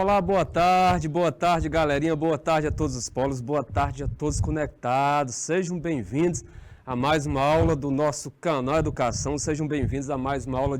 Olá, boa tarde, galerinha, boa tarde a todos os polos, boa tarde a todos conectados, sejam bem-vindos a mais uma aula do nosso canal Educação, sejam bem-vindos a mais uma aula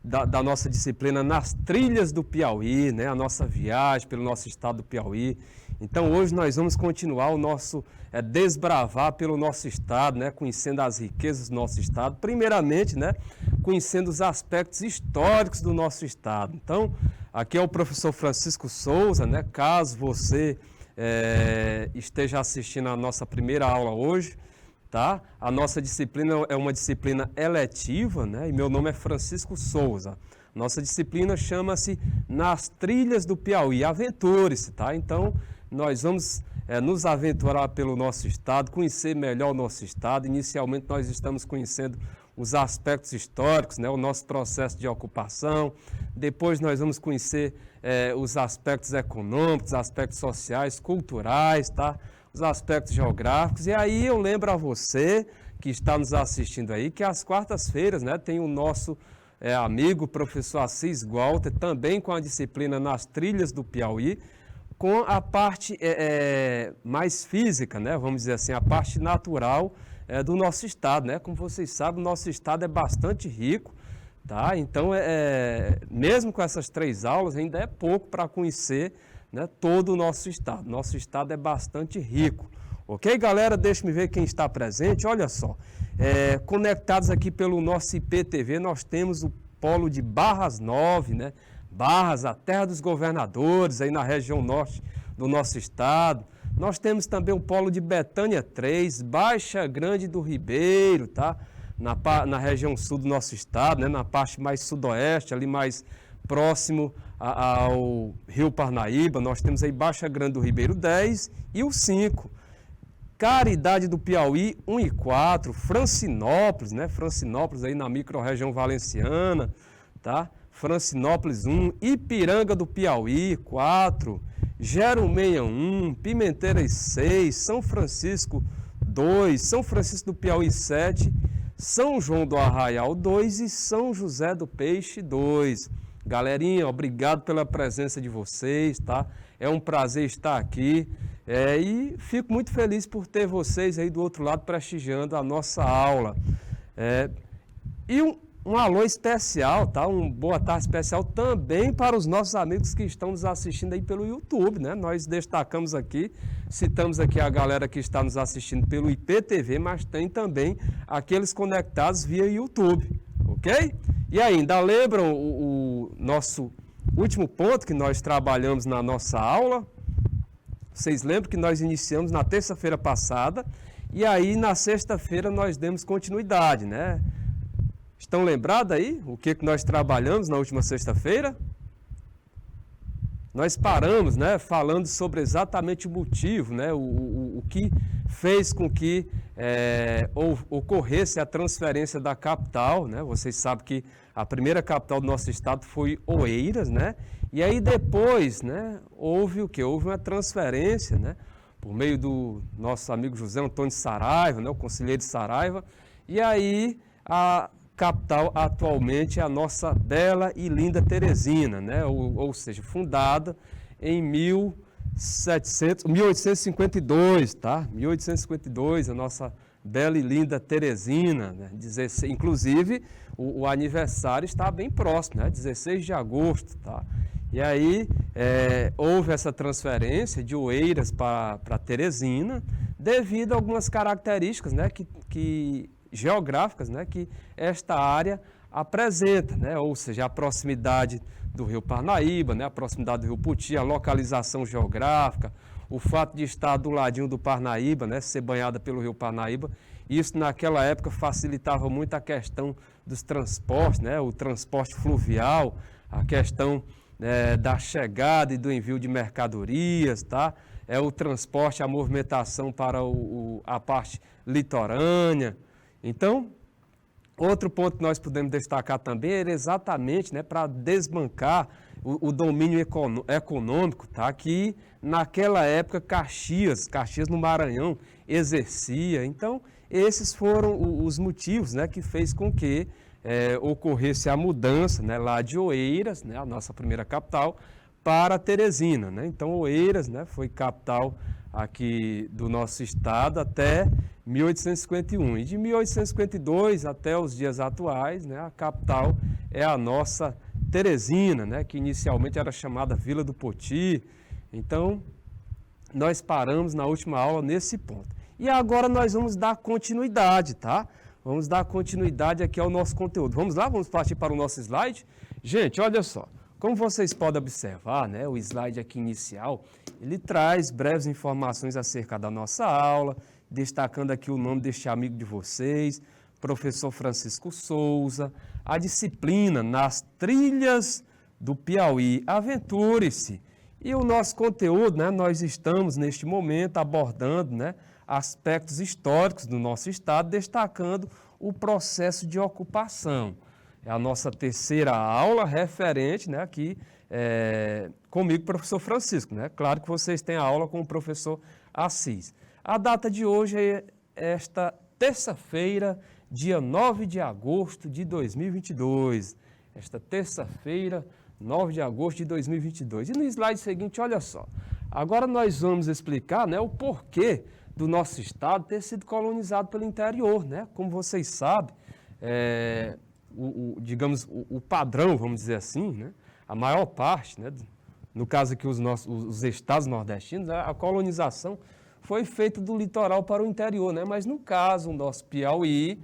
da nossa disciplina Nas Trilhas do Piauí, né? A nossa viagem pelo nosso estado do Piauí. Então hoje nós vamos continuar o nosso desbravar pelo nosso estado, né? Conhecendo as riquezas do nosso estado, primeiramente, né? Conhecendo os aspectos históricos do nosso estado. Então, aqui é o professor Francisco Souza, né? Caso você esteja assistindo a nossa primeira aula hoje, tá? A nossa disciplina é uma disciplina eletiva, né? E meu nome é Francisco Souza. Nossa disciplina chama-se Nas Trilhas do Piauí. Aventure-se, tá? Então, nós vamos nos aventurar pelo nosso estado, conhecer melhor o nosso estado. Inicialmente, nós estamos conhecendo os aspectos históricos, né? O nosso processo de ocupação. Depois, nós vamos conhecer os aspectos econômicos, aspectos sociais, culturais, tá? Os aspectos geográficos. E aí eu lembro a você que está nos assistindo aí que às quartas-feiras, né, tem o nosso amigo professor Assis Walter, também com a disciplina Nas Trilhas do Piauí, com a parte mais física, né, vamos dizer assim, a parte natural do nosso estado, né? Como vocês sabem, o nosso estado é bastante rico, tá? Então, mesmo com essas 3 aulas, ainda é pouco para conhecer, né, todo o nosso estado. Nosso estado é bastante rico. Ok, galera? Deixa-me ver quem está presente. Olha só, conectados aqui pelo nosso IPTV, nós temos o polo de Barras 9, né? Barras, a terra dos governadores, aí na região norte do nosso estado. Nós temos também o polo de Betânia 3, Baixa Grande do Ribeiro, tá? Na região sul do nosso estado, né? Na parte mais sudoeste, ali mais próximo ao Rio Parnaíba. Nós temos aí Baixa Grande do Ribeiro 10 e o 5. Caridade do Piauí 1 e 4, Francinópolis, né? Francinópolis aí na microrregião valenciana, tá? Francinópolis 1, Ipiranga do Piauí 4, Jerumeia 1, Pimenteiras 6, São Francisco 2, São Francisco do Piauí 7, São João do Arraial 2 e São José do Peixe 2. Galerinha, obrigado pela presença de vocês, tá? É um prazer estar aqui e fico muito feliz por ter vocês aí do outro lado prestigiando a nossa aula. E um alô especial, tá? Boa tarde especial também para os nossos amigos que estão nos assistindo aí pelo YouTube, né? Nós destacamos aqui, citamos aqui a galera que está nos assistindo pelo IPTV, mas tem também aqueles conectados via YouTube, ok? E ainda lembram o nosso último ponto que nós trabalhamos na nossa aula? Vocês lembram que nós iniciamos na terça-feira passada e aí na sexta-feira nós demos continuidade, né? Estão lembrados aí o que nós trabalhamos na última sexta-feira? Nós paramos, né, falando sobre exatamente o motivo, né, o que fez com que ocorresse a transferência da capital, né? Vocês sabem que a primeira capital do nosso estado foi Oeiras, né? E aí depois, né, houve o quê? Houve uma transferência, né, por meio do nosso amigo José Antônio Saraiva, né, o conselheiro de Saraiva, e aí a capital atualmente é a nossa bela e linda Teresina, né? Ou seja, fundada em 1852, tá? 1852, a nossa bela e linda Teresina, né? Inclusive, o aniversário está bem próximo, né? 16 de agosto, tá? E aí houve essa transferência de Oeiras para Teresina devido a algumas características, né? Geográficas, né, que esta área apresenta, né, ou seja, a proximidade do Rio Parnaíba, né, a proximidade do Rio Puti, a localização geográfica, o fato de estar do ladinho do Parnaíba, né, ser banhada pelo Rio Parnaíba, isso naquela época facilitava muito a questão dos transportes, né, o transporte fluvial, a questão da chegada e do envio de mercadorias, tá? O transporte, a movimentação para a parte litorânea. Então, outro ponto que nós podemos destacar também era exatamente, né, para desbancar o domínio econômico, tá, que naquela época Caxias no Maranhão exercia. Então, esses foram os motivos, né, que fez com que ocorresse a mudança, né, lá de Oeiras, né, a nossa primeira capital, para Teresina, né? Então, Oeiras, né, foi capital aqui do nosso estado até 1851. E de 1852 até os dias atuais, né, a capital é a nossa Teresina, né, que inicialmente era chamada Vila do Poti. Então, nós paramos na última aula nesse ponto. E agora nós vamos dar continuidade, tá? Vamos dar continuidade aqui ao nosso conteúdo. Vamos lá? Vamos partir para o nosso slide? Gente, olha só. Como vocês podem observar, né, o slide aqui inicial, ele traz breves informações acerca da nossa aula, destacando aqui o nome deste amigo de vocês, professor Francisco Souza, a disciplina Nas Trilhas do Piauí, aventure-se. E o nosso conteúdo, né, nós estamos neste momento abordando, né, aspectos históricos do nosso estado, destacando o processo de ocupação. É a nossa terceira aula referente, né, aqui comigo, professor Francisco, né? Claro que vocês têm a aula com o professor Assis. A data de hoje é esta terça-feira, dia 9 de agosto de 2022. Esta terça-feira, 9 de agosto de 2022. E no slide seguinte, olha só. Agora nós vamos explicar, né, o porquê do nosso estado ter sido colonizado pelo interior, né? Como vocês sabem, digamos, o padrão, vamos dizer assim, né? A maior parte, né? No caso aqui os estados nordestinos, a colonização foi feita do litoral para o interior, né? Mas no caso, o nosso Piauí,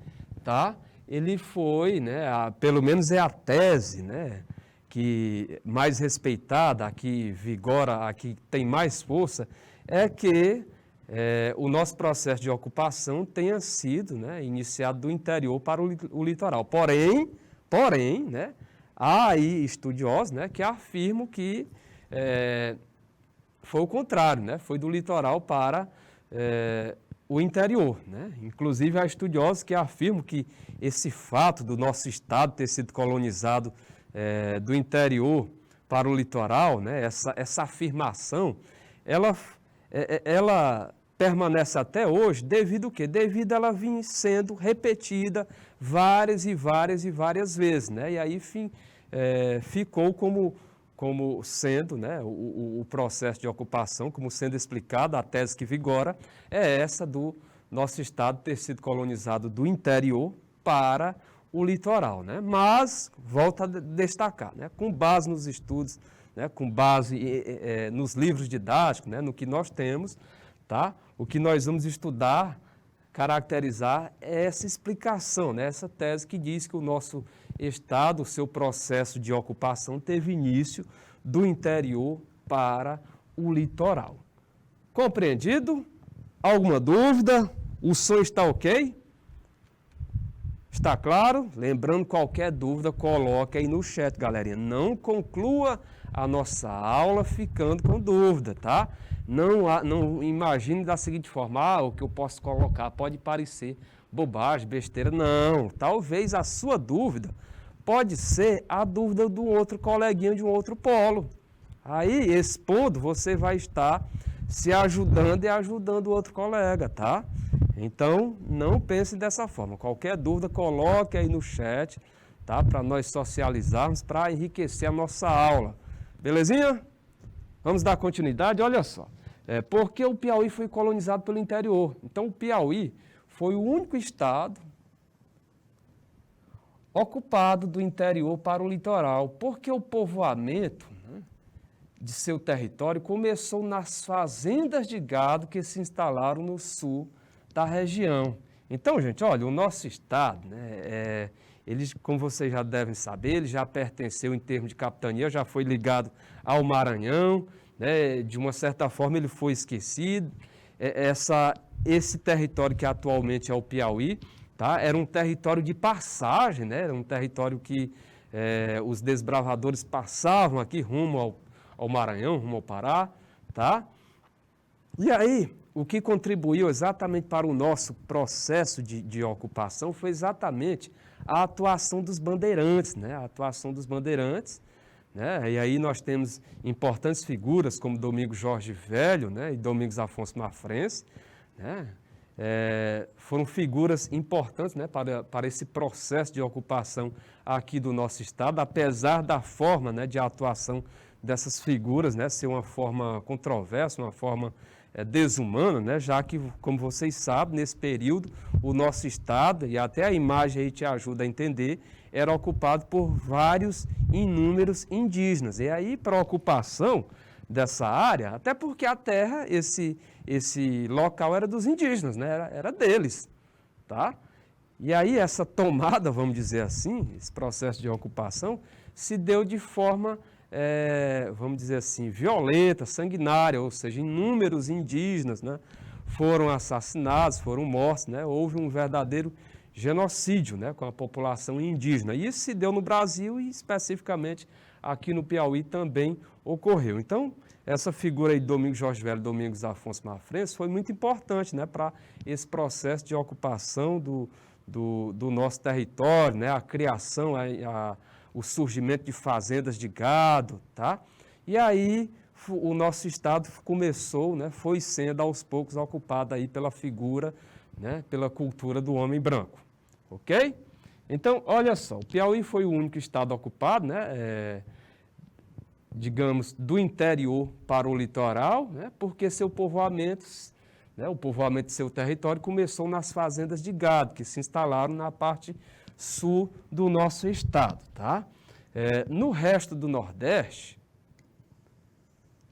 tá? Ele foi, né? Pelo menos é a tese, né, que mais respeitada, a que vigora, a que tem mais força, é que o nosso processo de ocupação tenha sido, né, iniciado do interior para o litoral. Porém, né, há aí estudiosos, né, que afirmam que foi o contrário, né, foi do litoral para o interior, né? Inclusive há estudiosos que afirmam que esse fato do nosso estado ter sido colonizado do interior para o litoral, né, essa afirmação, ela permanece até hoje devido ao quê? Devido a ela vir sendo repetida várias e várias e várias vezes, né? E aí ficou como sendo, né, o processo de ocupação, como sendo explicado, a tese que vigora, é essa do nosso estado ter sido colonizado do interior para o litoral, né? Mas, volto a destacar, né, com base nos estudos, né, com base nos livros didáticos, né, no que nós temos, tá? O que nós vamos estudar, caracterizar é essa explicação, né? Essa tese que diz que o nosso estado, o seu processo de ocupação teve início do interior para o litoral. Compreendido? Alguma dúvida? O som está ok? Está claro? Lembrando, qualquer dúvida, coloque aí no chat, galerinha. Não conclua a nossa aula ficando com dúvida, tá? Não imagine da seguinte forma, o que eu posso colocar pode parecer bobagem, besteira. Não, talvez a sua dúvida pode ser a dúvida do outro coleguinha de um outro polo. Aí, expondo, você vai estar se ajudando e ajudando o outro colega, tá? Então, não pense dessa forma. Qualquer dúvida, coloque aí no chat, tá? Para nós socializarmos, para enriquecer a nossa aula. Belezinha? Vamos dar continuidade? Olha só. Porque o Piauí foi colonizado pelo interior. Então, o Piauí foi o único estado ocupado do interior para o litoral, porque o povoamento, né, de seu território começou nas fazendas de gado que se instalaram no sul da região. Então, gente, olha, o nosso estado, né, ele, como vocês já devem saber, ele já pertenceu em termos de capitania, já foi ligado ao Maranhão, né, de uma certa forma ele foi esquecido. Esse território que atualmente é o Piauí, tá, era um território de passagem, né, era um território que os desbravadores passavam aqui rumo ao Maranhão, rumo ao Pará, tá? E aí, o que contribuiu exatamente para o nosso processo de ocupação foi exatamente a atuação dos bandeirantes, né? A atuação dos bandeirantes, né? E aí nós temos importantes figuras como Domingos Jorge Velho, né, e Domingos Afonso Mafrense, né? Foram figuras importantes, né, para esse processo de ocupação aqui do nosso estado, apesar da forma, né, de atuação dessas figuras, né, ser uma forma controversa, uma forma desumana, né, já que, como vocês sabem, nesse período, o nosso estado, e até a imagem aí te ajuda a entender, era ocupado por vários inúmeros indígenas. E aí, para a ocupação dessa área, até porque a terra, esse local era dos indígenas, né, era deles, tá? E aí essa tomada, vamos dizer assim, esse processo de ocupação, se deu de forma, vamos dizer assim, violenta, sanguinária, ou seja, inúmeros indígenas, né, foram assassinados, foram mortos, né, houve um verdadeiro genocídio, né, com a população indígena. E isso se deu no Brasil e especificamente aqui no Piauí também ocorreu. Então, essa figura aí de Domingos Jorge Velho e Domingos Afonso Mafrense foi muito importante, né, para esse processo de ocupação do nosso território, né, a criação, o surgimento de fazendas de gado, tá? E aí o nosso estado começou, né, foi sendo aos poucos ocupado aí pela figura, né, pela cultura do homem branco, ok? Então, olha só, o Piauí foi o único estado ocupado, né, digamos, do interior para o litoral, né, porque seu povoamento, né, o povoamento de seu território começou nas fazendas de gado, que se instalaram na parte sul do nosso estado, tá? No resto do Nordeste,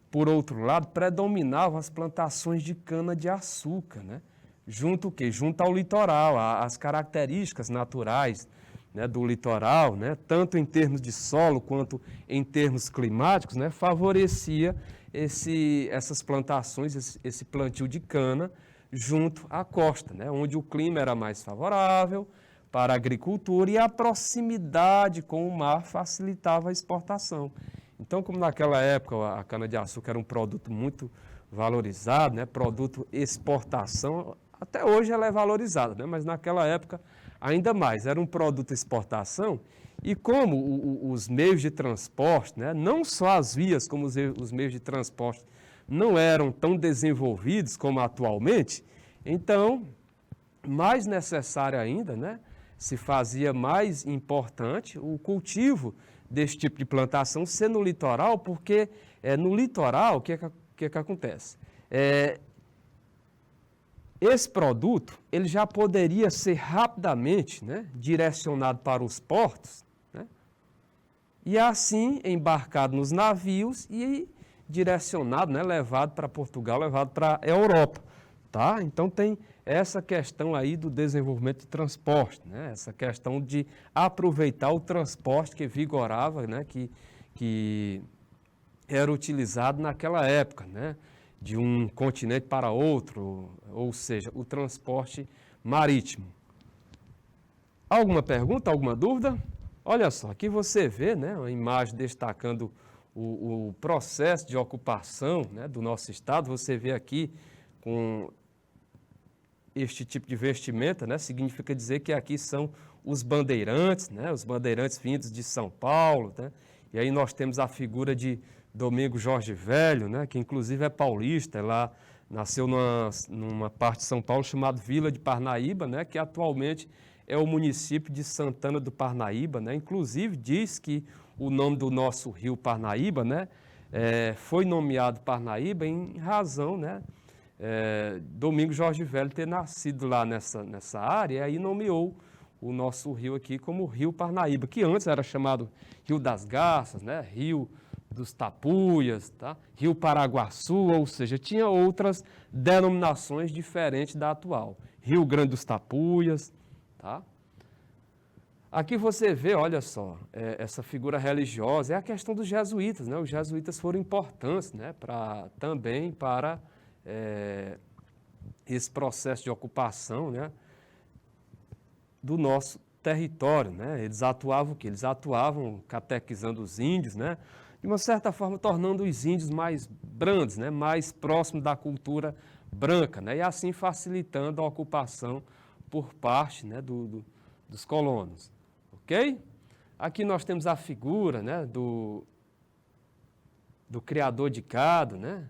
por outro lado, predominavam as plantações de cana-de-açúcar, né? Junto ao litoral, às características naturais, né, do litoral, né, tanto em termos de solo quanto em termos climáticos, né, favorecia essas plantações, esse plantio de cana junto à costa, né, onde o clima era mais favorável para a agricultura e a proximidade com o mar facilitava a exportação. Então, como naquela época a cana-de-açúcar era um produto muito valorizado, né, produto exportação, até hoje ela é valorizada, né, mas naquela época ainda mais, era um produto exportação e como os meios de transporte, né, não só as vias, como os meios de transporte não eram tão desenvolvidos como atualmente, então, mais necessário ainda, né, se fazia mais importante o cultivo desse tipo de plantação ser no litoral, porque no litoral, o que acontece? Esse produto ele já poderia ser rapidamente, né, direcionado para os portos, né, e assim embarcado nos navios e direcionado, né, levado para Portugal, levado para a Europa. Tá? Então tem essa questão aí do desenvolvimento de transporte, né, essa questão de aproveitar o transporte que vigorava, né, que era utilizado naquela época, né, de um continente para outro, ou seja, o transporte marítimo. Alguma pergunta, alguma dúvida? Olha só, aqui você vê, né, uma imagem destacando o processo de ocupação, né, do nosso estado. Você vê aqui com este tipo de vestimenta, né, significa dizer que aqui são os bandeirantes, né, os bandeirantes vindos de São Paulo, né, e aí nós temos a figura de Domingos Jorge Velho, né, que inclusive é paulista, lá nasceu numa parte de São Paulo chamada Vila de Parnaíba, né, que atualmente é o município de Santana do Parnaíba, né, inclusive diz que o nome do nosso rio Parnaíba, né, foi nomeado Parnaíba em razão, né, Domingos Jorge Velho ter nascido lá nessa área, e aí nomeou o nosso rio aqui como Rio Parnaíba, que antes era chamado Rio das Garças, né, Rio dos Tapuias, tá? Rio Paraguaçu, ou seja, tinha outras denominações diferentes da atual. Rio Grande dos Tapuias, tá? Aqui você vê, olha só, essa figura religiosa, é a questão dos jesuítas, né? Os jesuítas foram importantes, né, também para esse processo de ocupação, né, do nosso território, né? Eles atuavam o quê? Eles atuavam catequizando os índios, né? De uma certa forma tornando os índios mais brandos, né? Mais próximos da cultura branca, né? E assim facilitando a ocupação por parte, né, dos colonos, ok? Aqui nós temos a figura, né, do criador de gado, né?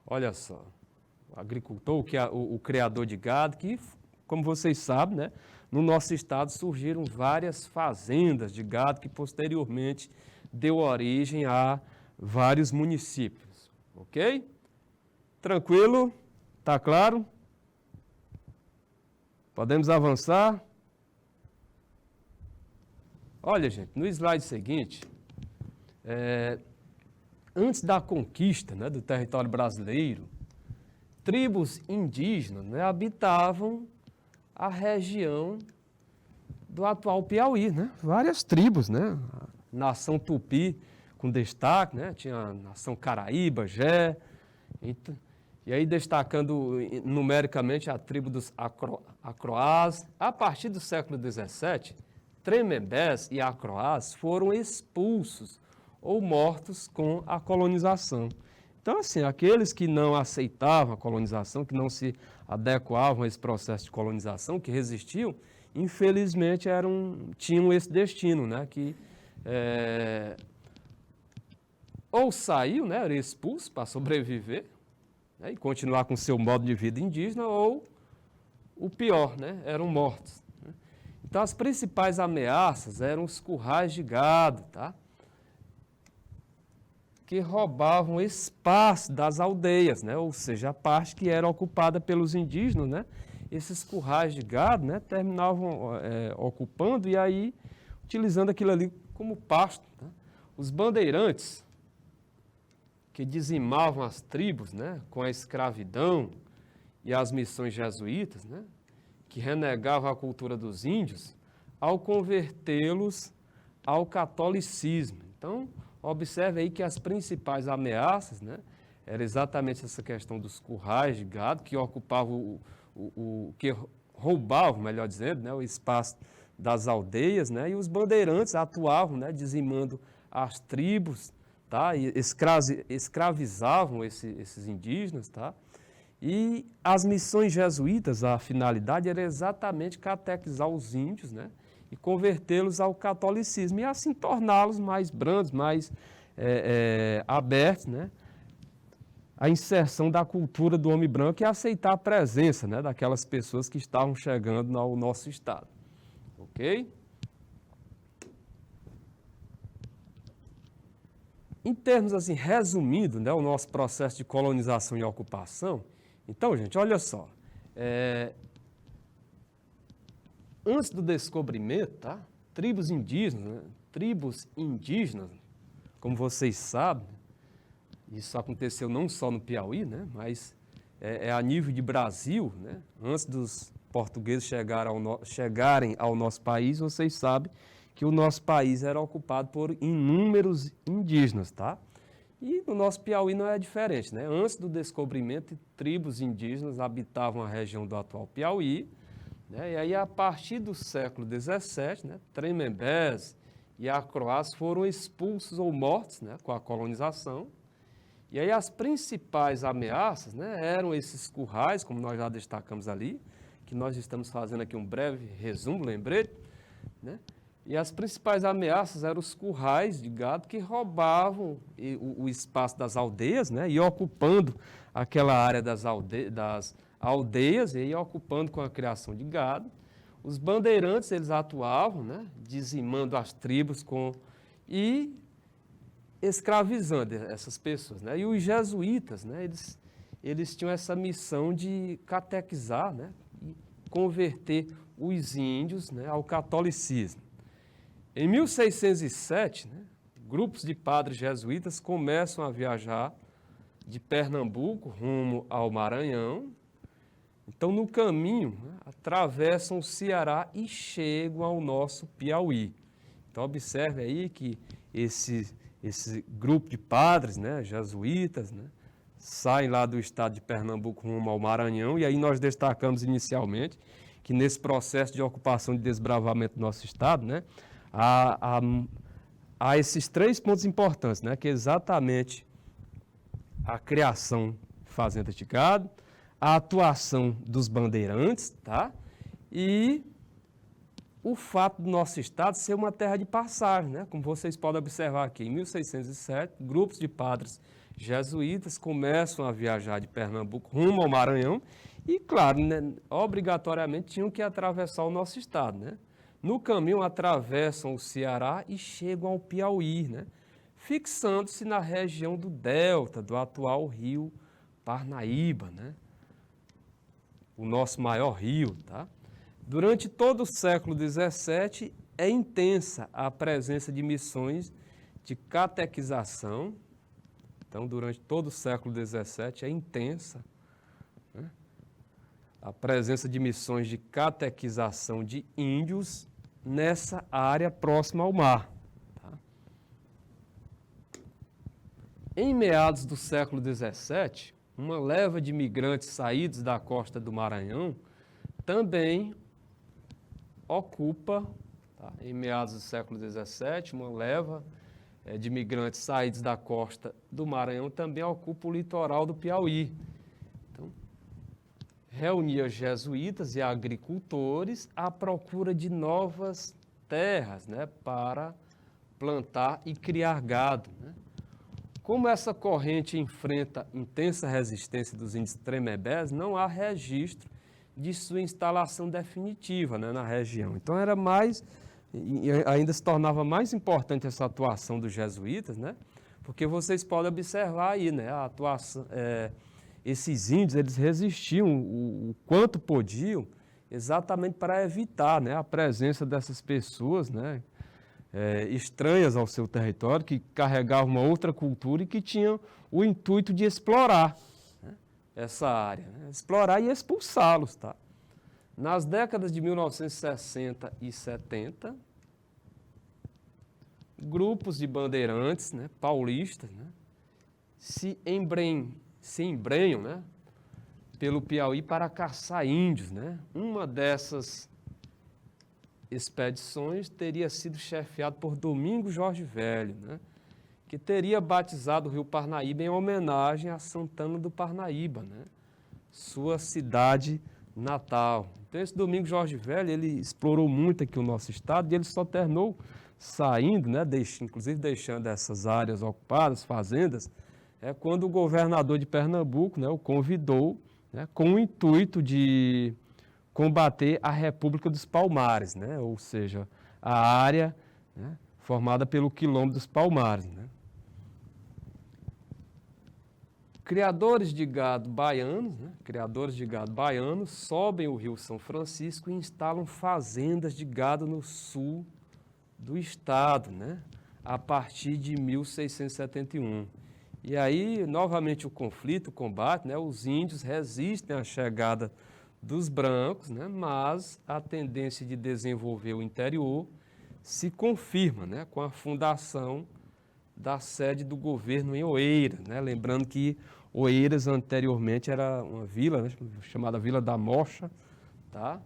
Olha só, o agricultor, o criador de gado, que, como vocês sabem, né, no nosso estado surgiram várias fazendas de gado que posteriormente deu origem vários municípios, ok? Tranquilo? Tá claro? Podemos avançar? Olha, gente, no slide seguinte, antes da conquista, né, do território brasileiro, tribos indígenas, né, habitavam a região do atual Piauí, né? Várias tribos, né? A nação Tupi com destaque, né? Tinha a nação Caraíba, Jé, e aí destacando numericamente a tribo dos Acroás. A partir do século XVII, Tremembés e Acroás foram expulsos ou mortos com a colonização. Então, assim, aqueles que não aceitavam a colonização, que não se adequavam a esse processo de colonização, que resistiam, infelizmente tinham esse destino, né? Que ou saiu, né? Era expulso para sobreviver, né, e continuar com seu modo de vida indígena, ou o pior, né? Eram mortos. Né? Então, as principais ameaças eram os currais de gado, tá? Que roubavam espaço das aldeias, né? Ou seja, a parte que era ocupada pelos indígenas, né? Esses currais de gado, né? Terminavam ocupando e aí utilizando aquilo ali como pasto. Né? Os bandeirantes, que dizimavam as tribos, né? Com a escravidão e as missões jesuítas, né? Que renegavam a cultura dos índios, ao convertê-los ao catolicismo. Então, observe aí que as principais ameaças, né, era exatamente essa questão dos currais de gado, que ocupavam que roubavam, melhor dizendo, né, o espaço das aldeias, né, e os bandeirantes atuavam, né, dizimando as tribos, tá, e escravizavam esses indígenas, tá, e as missões jesuítas, a finalidade era exatamente catequizar os índios, né, e convertê-los ao catolicismo, e assim torná-los mais brandos, mais abertos, né? A inserção da cultura do homem branco e aceitar a presença, né, daquelas pessoas que estavam chegando ao nosso estado. Ok? Em termos, assim, resumindo, né, o nosso processo de colonização e ocupação, então, gente, olha só, antes do descobrimento, tá? Tribos indígenas, como vocês sabem, isso aconteceu não só no Piauí, né? Mas a nível de Brasil, né? Antes dos portugueses chegarem ao nosso país, vocês sabem que o nosso país era ocupado por inúmeros indígenas, tá? E no nosso Piauí não é diferente, né? Antes do descobrimento, tribos indígenas habitavam a região do atual Piauí, né? E aí, a partir do século XVII, né, Tremembés e Acroás foram expulsos ou mortos, né, com a colonização. E aí as principais ameaças, né, eram esses currais, como nós já destacamos ali, que nós estamos fazendo aqui um breve resumo, lembrete, né? E as principais ameaças eram os currais de gado que roubavam o espaço das aldeias, né, e ocupando aquela área das aldeias e ocupando com a criação de gado. Os bandeirantes, eles atuavam, né, dizimando as tribos e escravizando essas pessoas, né? E os jesuítas, né, eles tinham essa missão de catequizar, né, e converter os índios, né, ao catolicismo. Em 1607, né, grupos de padres jesuítas começam a viajar de Pernambuco rumo ao Maranhão. Então, no caminho, né, atravessam o Ceará e chegam ao nosso Piauí. Então, observe aí que esse grupo de padres, né, jesuítas, né, saem lá do estado de Pernambuco rumo ao Maranhão, e aí nós destacamos inicialmente que nesse processo de ocupação e desbravamento do nosso estado, né, há esses três pontos importantes, né, que é exatamente a criação de fazendas de gado, a atuação dos bandeirantes, tá? E o fato do nosso estado ser uma terra de passagem, né? Como vocês podem observar aqui, em 1607, grupos de padres jesuítas começam a viajar de Pernambuco rumo ao Maranhão e, claro, né, obrigatoriamente tinham que atravessar o nosso estado, né? No caminho atravessam o Ceará e chegam ao Piauí, né? fixando-se na região do delta, do atual rio Parnaíba, né? O nosso maior rio, tá? Durante todo o século XVII, é intensa a presença de missões de catequização. Então, durante todo o século XVII, é intensa, né, a presença de missões de catequização de índios nessa área próxima ao mar. Tá? Em meados do século XVII, uma leva de imigrantes saídos da costa do Maranhão também ocupa, tá, em meados do século XVII, uma leva de imigrantes saídos da costa do Maranhão também ocupa o litoral do Piauí. Então, reunia jesuítas e agricultores à procura de novas terras, né, para plantar e criar gado, né? Como essa corrente enfrenta intensa resistência dos índios tremembés, não há registro de sua instalação definitiva, né, na região. Então era mais, e ainda se tornava mais importante essa atuação dos jesuítas, né, porque vocês podem observar aí, né, a atuação, esses índios, eles resistiam o quanto podiam, exatamente para evitar, né, a presença dessas pessoas, né, estranhas ao seu território, que carregavam uma outra cultura e que tinham o intuito de explorar, né, essa área, né, explorar e expulsá-los. Tá? Nas décadas de 1960 e 70, grupos de bandeirantes, né, paulistas, né, se embrenham, né, pelo Piauí para caçar índios. Né? Uma dessas expedições teria sido chefiada por Domingos Jorge Velho, né, que teria batizado o rio Parnaíba em homenagem a Santana do Parnaíba, né, sua cidade natal. Então esse Domingos Jorge Velho, ele explorou muito aqui o nosso estado e ele só terminou saindo, né, inclusive deixando essas áreas ocupadas, fazendas, quando o governador de Pernambuco, né, o convidou, né, com o intuito de combater a República dos Palmares, né? Ou seja, a área, né, formada pelo Quilombo dos Palmares. Né? Criadores de gado baianos sobem o rio São Francisco e instalam fazendas de gado no sul do estado, né, a partir de 1671. E aí, novamente, o conflito, o combate, né, os índios resistem à chegada dos brancos, né, mas a tendência de desenvolver o interior se confirma, né, com a fundação da sede do governo em Oeiras. Né, lembrando que Oeiras anteriormente era uma vila, né, chamada Vila da Mocha, tá?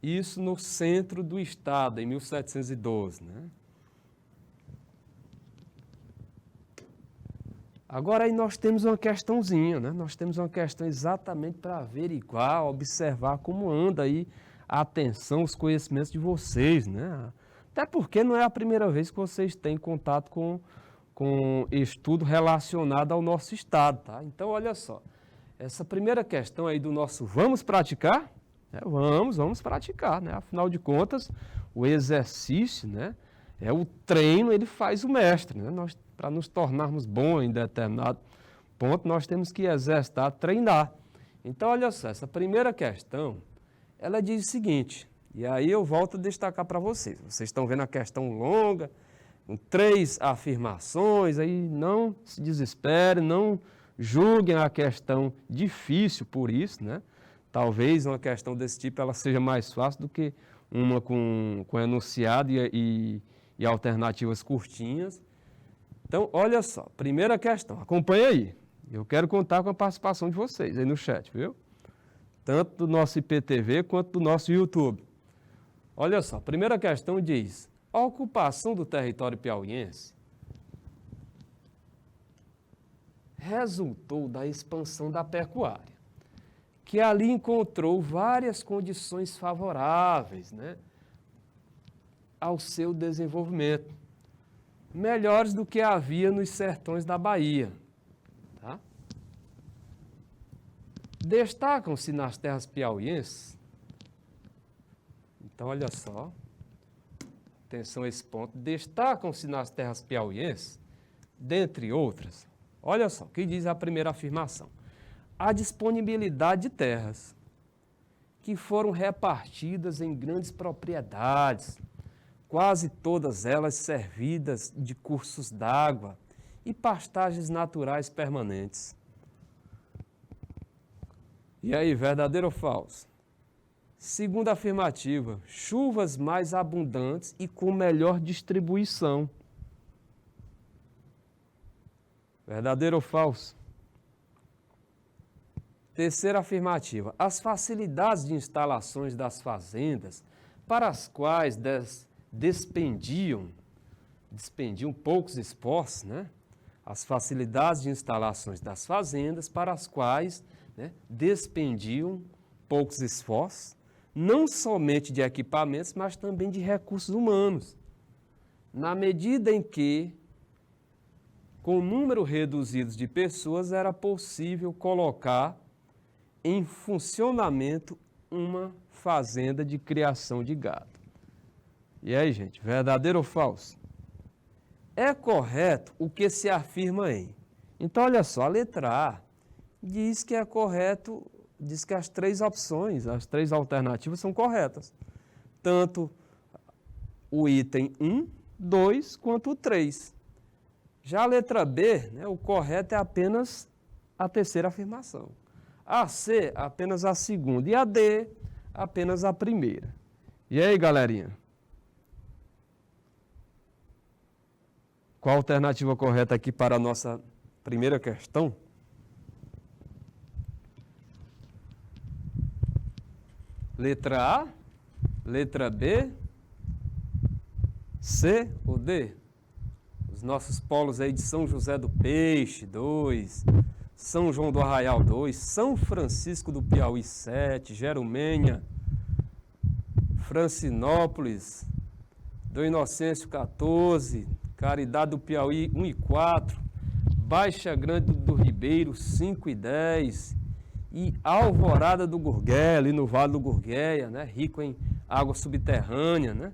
Isso no centro do estado, em 1712. Né? Agora aí nós temos uma questãozinha, né? Nós temos uma questão exatamente para averiguar, observar como anda aí a atenção, os conhecimentos de vocês, né? Até porque não é a primeira vez que vocês têm contato com estudo relacionado ao nosso estado, tá? Então, olha só, essa primeira questão aí do nosso vamos praticar, né? Vamos praticar, né? Afinal de contas, o exercício, né, o treino, ele faz o mestre, né? Para nos tornarmos bons em determinado ponto, nós temos que exercitar, treinar. Então, olha só, essa primeira questão, ela diz o seguinte, e aí eu volto a destacar para vocês. Vocês estão vendo a questão longa, com 3 afirmações, aí não se desespere, não julguem a questão difícil por isso, né? Talvez uma questão desse tipo ela seja mais fácil do que uma com enunciado e alternativas curtinhas. Então, olha só, primeira questão, acompanha aí. Eu quero contar com a participação de vocês aí no chat, viu? Tanto do nosso IPTV quanto do nosso YouTube. Olha só, a primeira questão diz: a ocupação do território piauiense resultou da expansão da pecuária, que ali encontrou várias condições favoráveis, né, ao seu desenvolvimento, melhores do que havia nos sertões da Bahia. Tá? Destacam-se nas terras piauienses, então olha só, atenção a esse ponto. Destacam-se nas terras piauienses, dentre outras, olha só, o que diz a primeira afirmação. A disponibilidade de terras que foram repartidas em grandes propriedades, quase todas elas servidas de cursos d'água e pastagens naturais permanentes. E aí, verdadeiro ou falso? Segunda afirmativa, chuvas mais abundantes e com melhor distribuição. Verdadeiro ou falso? Terceira afirmativa, as facilidades de instalações das fazendas, para as quais despendiam poucos esforços, né? As facilidades de instalações das fazendas, para as quais, né, despendiam poucos esforços, não somente de equipamentos, mas também de recursos humanos. Na medida em que, com número reduzido de pessoas, era possível colocar em funcionamento uma fazenda de criação de gado. E aí, gente, verdadeiro ou falso? É correto o que se afirma em? Então, olha só, a letra A diz que é correto, diz que as três opções, as três alternativas são corretas. Tanto o item 1, 2, quanto o 3. Já a letra B, né, o correto é apenas a terceira afirmação. A C, apenas a segunda. E a D, apenas a primeira. E aí, galerinha? Qual a alternativa correta aqui para a nossa primeira questão? Letra A, letra B, C ou D? Os nossos polos aí de São José do Peixe, 2, São João do Arraial, 2, São Francisco do Piauí, 7, Jerumenha, Francinópolis, do Inocêncio, 14, Caridade do Piauí, 1 e 4, Baixa Grande do Ribeiro, 5 e 10, e Alvorada do Gurgueia, ali no Vale do Gurgueia, né? Rico em água subterrânea, né?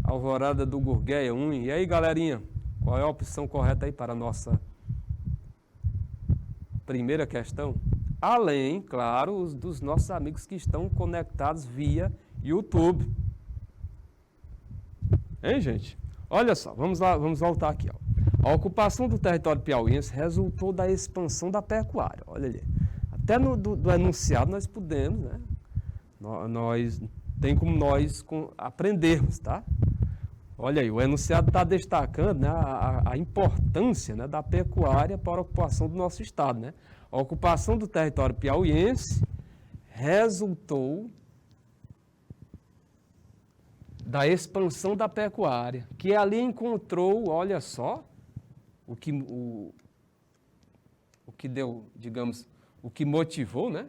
Alvorada do Gurgueia, 1. E aí, galerinha, qual é a opção correta aí para a nossa primeira questão? Além, claro, dos nossos amigos que estão conectados via YouTube. Hein, gente? Olha só, vamos lá, vamos voltar aqui, ó. A ocupação do território piauiense resultou da expansão da pecuária. Olha ali. Até do enunciado nós podemos, né? Tem como nós aprendermos, tá? Olha aí, o enunciado está destacando, né, a importância, né, da pecuária para a ocupação do nosso estado, né? A ocupação do território piauiense resultou da expansão da pecuária, que ali encontrou, olha só, o que deu, digamos, o que motivou, né?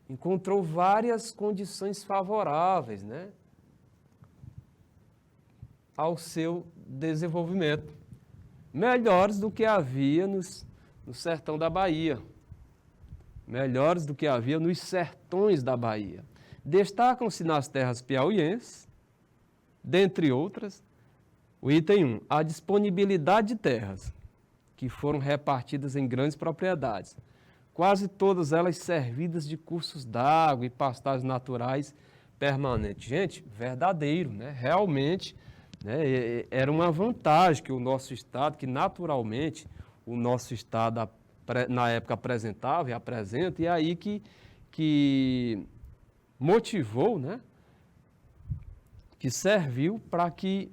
Encontrou várias condições favoráveis, né, ao seu desenvolvimento, melhores do que havia no sertão da Bahia, melhores do que havia nos sertões da Bahia. Destacam-se nas terras piauienses, dentre outras, o item 1, a disponibilidade de terras, que foram repartidas em grandes propriedades, quase todas elas servidas de cursos d'água e pastagens naturais permanentes. Gente, verdadeiro, né? Realmente, né, era uma vantagem que o nosso estado, que naturalmente o nosso estado na época apresentava e apresenta, e aí que motivou, né, que serviu para que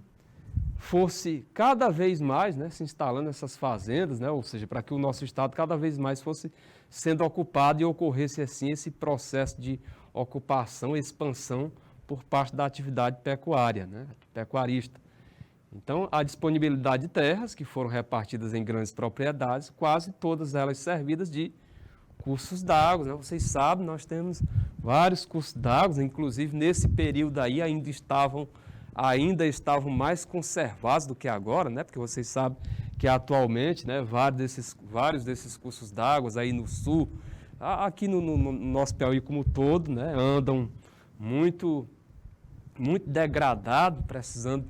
fosse cada vez mais, né, se instalando essas fazendas, né, ou seja, para que o nosso estado cada vez mais fosse sendo ocupado e ocorresse assim esse processo de ocupação, expansão por parte da atividade pecuária, né, pecuarista. Então, a disponibilidade de terras, que foram repartidas em grandes propriedades, quase todas elas servidas de cursos d'água, né? Vocês sabem, nós temos vários cursos d'água, inclusive nesse período aí ainda estavam mais conservados do que agora, né? Porque vocês sabem que atualmente, né, vários desses cursos d'água aí no sul, aqui no nosso Piauí como todo, né, andam muito degradado, precisando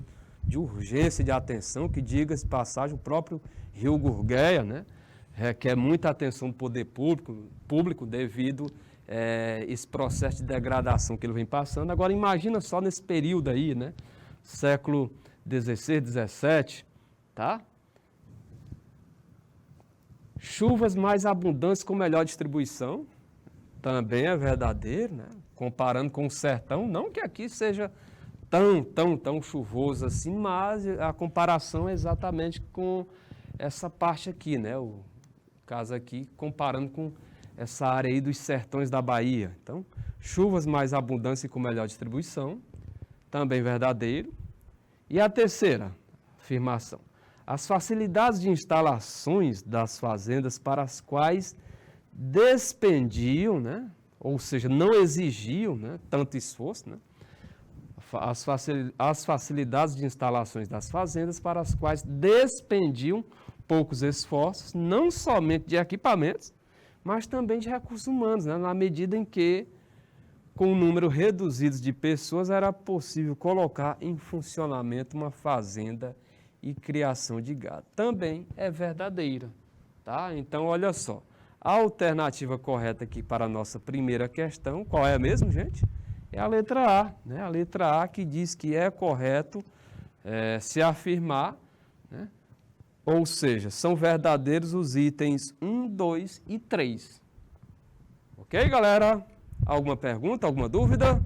de urgência e de atenção, que, diga-se de passagem, o próprio Rio Gurgueia, né, requer muita atenção do poder público devido esse processo de degradação que ele vem passando. Agora, imagina só nesse período aí, né, século XVI, XVII, tá? Chuvas mais abundantes com melhor distribuição, também é verdadeiro, né? Comparando com o sertão, não que aqui seja tão chuvoso assim, mas a comparação é exatamente com essa parte aqui, né? O caso aqui, comparando com essa área aí dos sertões da Bahia. Então, chuvas mais abundantes e com melhor distribuição, também verdadeiro. E a terceira afirmação, as facilidades de instalações das fazendas para as quais despendiam, né? Ou seja, não exigiam, né, tanto esforço, né? As facilidades de instalações das fazendas para as quais despendiam poucos esforços, não somente de equipamentos, mas também de recursos humanos, né? Na medida em que, com um número reduzido de pessoas, era possível colocar em funcionamento uma fazenda e criação de gado. Também é verdadeira, tá? Então, olha só, a alternativa correta aqui para a nossa primeira questão, qual é mesmo, gente? É a letra A, né? A letra A que diz que é correto se afirmar, né? Ou seja, são verdadeiros os itens 1, 2 e 3. Ok, galera? Alguma pergunta, alguma dúvida?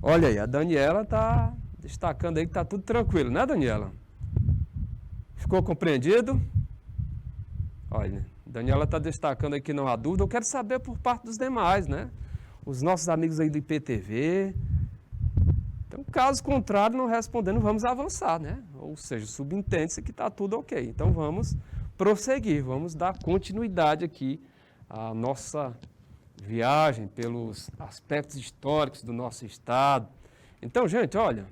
Olha aí, a Daniela está destacando aí que está tudo tranquilo, né, Daniela? Ficou compreendido? Olha, Daniela está destacando aqui, não há dúvida. Eu quero saber por parte dos demais, né? Os nossos amigos aí do IPTV. Então, caso contrário, não respondendo, vamos avançar, né? Ou seja, subentende-se que está tudo ok. Então, vamos prosseguir, vamos dar continuidade aqui à nossa viagem pelos aspectos históricos do nosso estado. Então, gente, olha,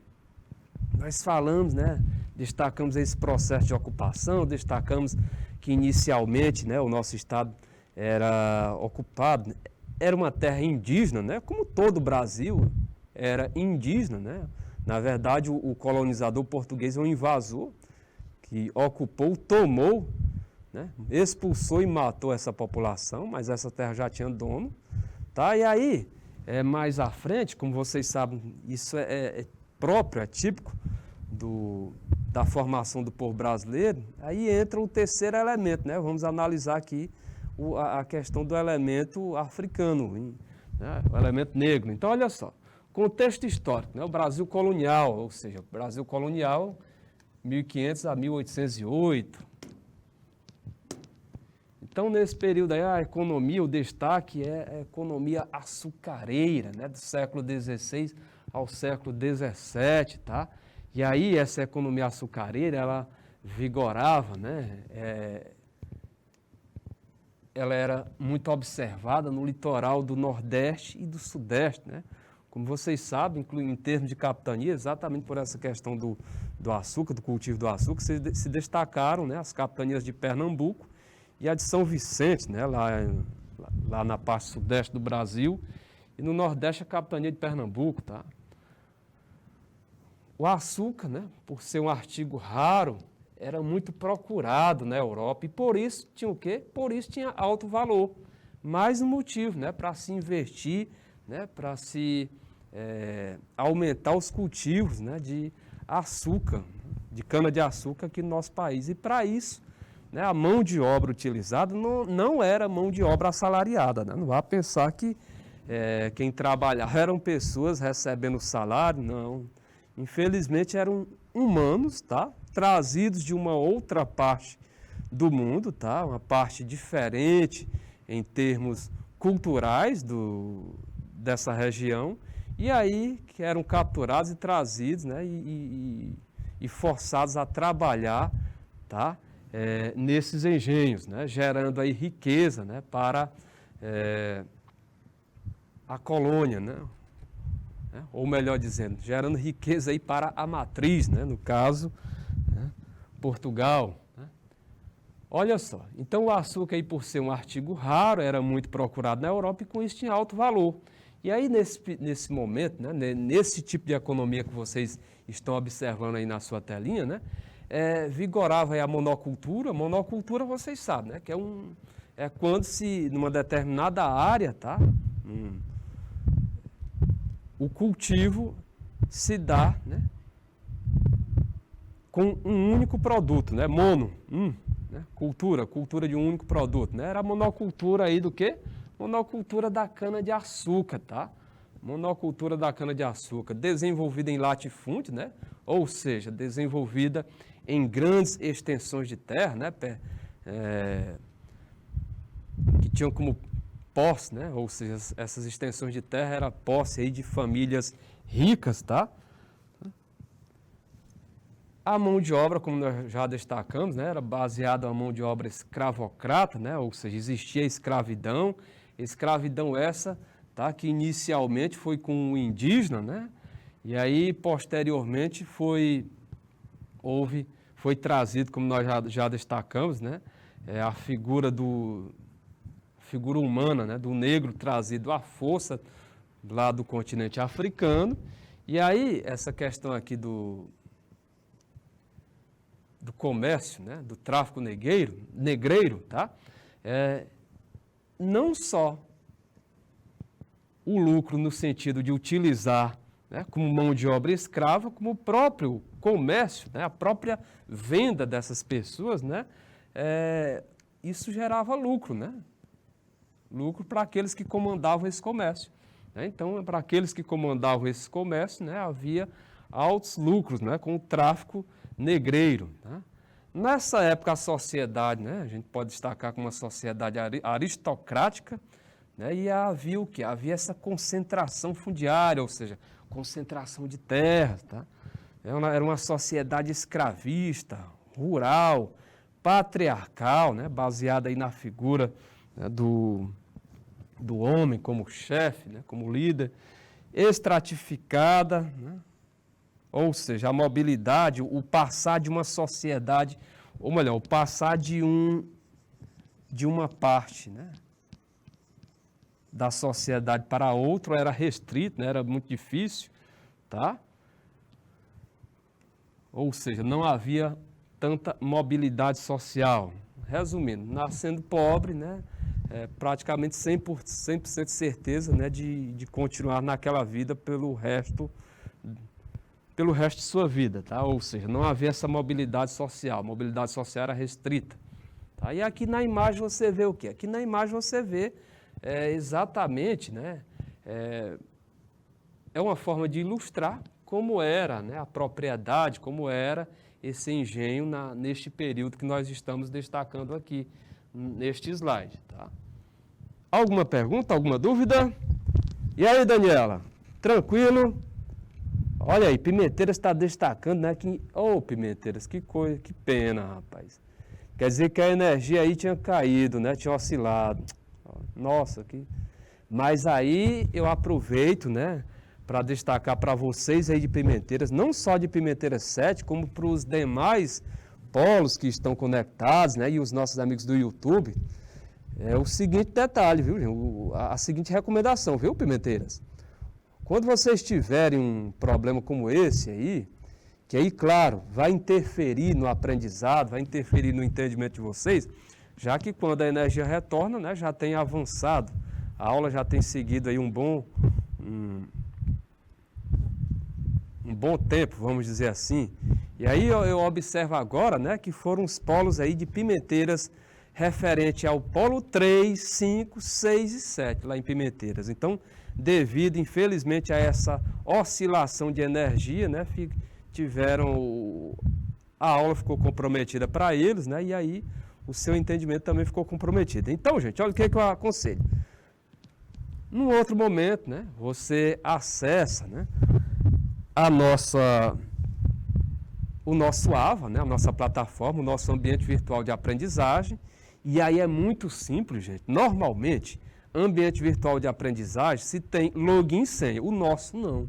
nós falamos, né? Destacamos esse processo de ocupação, destacamos que inicialmente, né, o nosso estado era ocupado, era uma terra indígena, né, como todo o Brasil era indígena, né? Na verdade, o colonizador português é um invasor que ocupou, tomou, né, expulsou e matou essa população, mas essa terra já tinha dono, tá? E aí, mais à frente, como vocês sabem, isso é próprio, é típico da formação do povo brasileiro, aí entra o terceiro elemento, né? Vamos analisar aqui a questão do elemento africano, né? O elemento negro. Então, olha só, contexto histórico, né? O Brasil colonial, ou seja, o Brasil colonial, 1500 a 1808. Então, nesse período aí, a economia, o destaque é a economia açucareira, né? Do século XVI ao século XVII, tá? E aí essa economia açucareira, ela vigorava, né? Ela era muito observada no litoral do Nordeste e do Sudeste, né? Como vocês sabem, em termos de capitania, exatamente por essa questão do açúcar, do cultivo do açúcar, se destacaram, né, as capitanias de Pernambuco e a de São Vicente, né, lá na parte sudeste do Brasil, e no Nordeste a capitania de Pernambuco, tá? O açúcar, né, por ser um artigo raro, era muito procurado na Europa e por isso tinha o quê? Por isso tinha alto valor. Mais um motivo, né, para se investir, né, para se aumentar os cultivos, né, de açúcar, de cana-de-açúcar aqui no nosso país. E para isso, né, a mão de obra utilizada não era mão de obra assalariada, né? Não vá pensar que quem trabalhava eram pessoas recebendo salário, não. Infelizmente eram humanos, tá? Trazidos de uma outra parte do mundo, tá? Uma parte diferente em termos culturais dessa região, e aí que eram capturados e trazidos, né? E forçados a trabalhar, tá? Nesses engenhos, né? Gerando aí riqueza, né? Para a colônia, né? Ou melhor dizendo, gerando riqueza aí para a matriz, né? No caso, né? Portugal. Né? Olha só, então o açúcar aí por ser um artigo raro, era muito procurado na Europa e com isso tinha alto valor. E aí, nesse momento, né, nesse tipo de economia que vocês estão observando aí na sua telinha, né, vigorava aí a monocultura. Monocultura, vocês sabem, né, que é quando se, numa determinada área, tá, o cultivo se dá, né, com um único produto, né, né, cultura de um único produto, né, era a monocultura aí do quê? Monocultura da cana-de-açúcar, tá? Monocultura da cana-de-açúcar, desenvolvida em latifúndio, né? Ou seja, desenvolvida em grandes extensões de terra, né? Que tinham como posse, né? Ou seja, essas extensões de terra eram posse aí de famílias ricas, tá? A mão de obra, como nós já destacamos, né? Era baseada na mão de obra escravocrata, né? Ou seja, existia escravidão essa, tá? Que inicialmente foi com o indígena, né? E aí, posteriormente, foi trazido, como nós já destacamos, né? A figura humana, né? Do negro trazido à força lá do continente africano. E aí, essa questão aqui do comércio, né? Do tráfico negreiro, tá? Não só o lucro no sentido de utilizar, né, como mão de obra escrava, como o próprio comércio, né, a própria venda dessas pessoas, né, isso gerava lucro, né? Lucro para aqueles que comandavam esse comércio, né? Então, para aqueles que comandavam esse comércio, né, havia altos lucros, né, com o tráfico negreiro, né? Nessa época, a sociedade, né, a gente pode destacar como uma sociedade aristocrática, né, e havia o quê? Havia essa concentração fundiária, ou seja, concentração de terras. Tá? Era uma sociedade escravista, rural, patriarcal, né, baseada aí na figura, né, do homem como chefe, né, como líder, estratificada, né? Ou seja, a mobilidade, o passar de uma sociedade, ou melhor, o passar de uma parte, né, da sociedade para outra era restrito, né, era muito difícil, tá? Ou seja, não havia tanta mobilidade social. Resumindo, nascendo pobre, né, praticamente 100% certeza, né, de continuar naquela vida pelo resto de sua vida, tá? Ou seja, não havia essa mobilidade social. A mobilidade social era restrita. Tá? E aqui na imagem você vê o quê? Aqui na imagem você vê exatamente, né? É uma forma de ilustrar como era, né, a propriedade, como era esse engenho neste período que nós estamos destacando aqui, neste slide. Tá? Alguma pergunta, alguma dúvida? E aí, Daniela? Tranquilo? Olha aí, Pimenteiras está destacando, né? Pimenteiras, que coisa, que pena, rapaz. Quer dizer que a energia aí tinha caído, né? Tinha oscilado. Nossa, Mas aí eu aproveito, né? Para destacar para vocês aí de Pimenteiras, não só de Pimenteiras 7, como para os demais polos que estão conectados, né? E os nossos amigos do YouTube. O seguinte detalhe, viu? A seguinte recomendação, viu, Pimenteiras? Quando vocês tiverem um problema como esse aí, que aí, claro, vai interferir no aprendizado, vai interferir no entendimento de vocês, já que quando a energia retorna, né, já tem avançado, a aula já tem seguido aí um bom tempo, vamos dizer assim. E aí eu observo agora, né, que foram os polos aí de Pimenteiras referente ao polo 3, 5, 6 e 7 lá em Pimenteiras. Então, devido, infelizmente, a essa oscilação de energia, né, a aula ficou comprometida para eles, né, e aí o seu entendimento também ficou comprometido. Então, gente, olha o que eu aconselho. Num outro momento, né, você acessa, né, o nosso AVA, né, a nossa plataforma, o nosso ambiente virtual de aprendizagem, e aí é muito simples, gente. Normalmente, ambiente virtual de aprendizagem se tem login e senha. O nosso não.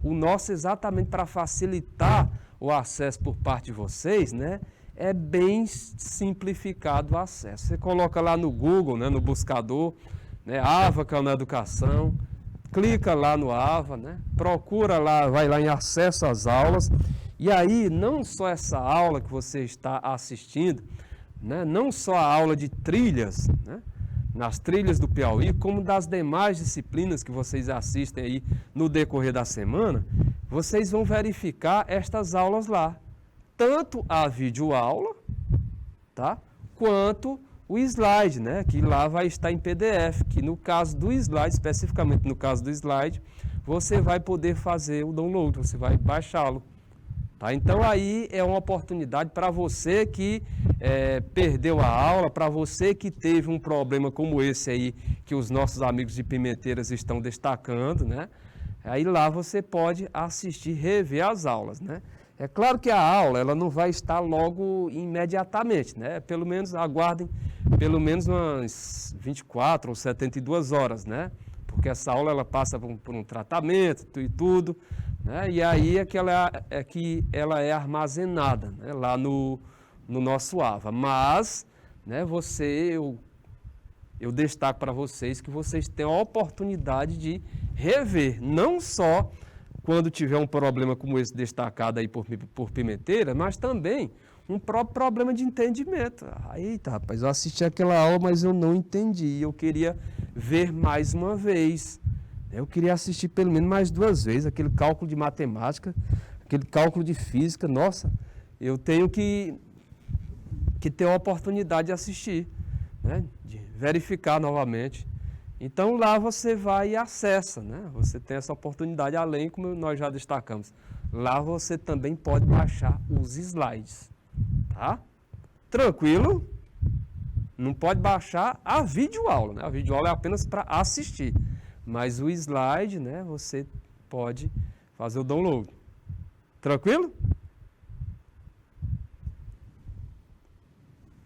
O nosso, exatamente para facilitar o acesso por parte de vocês, né, é bem simplificado o acesso. Você coloca lá no Google, né, no buscador, né, AVA Canal Educação, clica lá no AVA, né? Procura lá, vai lá em acesso às aulas, e aí não só essa aula que você está assistindo, né? Não só a aula de trilhas, né? Nas trilhas do Piauí, como das demais disciplinas que vocês assistem aí no decorrer da semana, vocês vão verificar estas aulas lá, tanto a videoaula, tá? Quanto o slide, né? Que lá vai estar em PDF, que no caso do slide, especificamente no caso do slide, você vai poder fazer o download, você vai baixá-lo. Tá? Então aí é uma oportunidade para você que perdeu a aula, para você que teve um problema como esse aí, que os nossos amigos de Pimenteiras estão destacando, né? Aí lá você pode assistir, rever as aulas, né? É claro que a aula ela não vai estar logo imediatamente, né? Pelo menos aguardem pelo menos umas 24 ou 72 horas, né? Porque essa aula ela passa por um tratamento e tudo, né? E aí que ela é armazenada, né? Lá no nosso AVA. Mas, né, eu destaco para vocês que vocês têm a oportunidade de rever, não só quando tiver um problema como esse destacado aí por Pimenteira, mas também um próprio problema de entendimento. Eita, rapaz, eu assisti aquela aula, mas eu não entendi. Eu queria ver mais uma vez. Eu queria assistir pelo menos mais 2 vezes aquele cálculo de matemática, aquele cálculo de física. Nossa, eu tenho que ter a oportunidade de assistir, né? De verificar novamente. Então lá você vai e acessa, né? Você tem essa oportunidade, além, como nós já destacamos, lá você também pode baixar os slides, tá? Tranquilo? Não pode baixar a videoaula, né? A videoaula é apenas para assistir, mas o slide, né, você pode fazer o download. Tranquilo?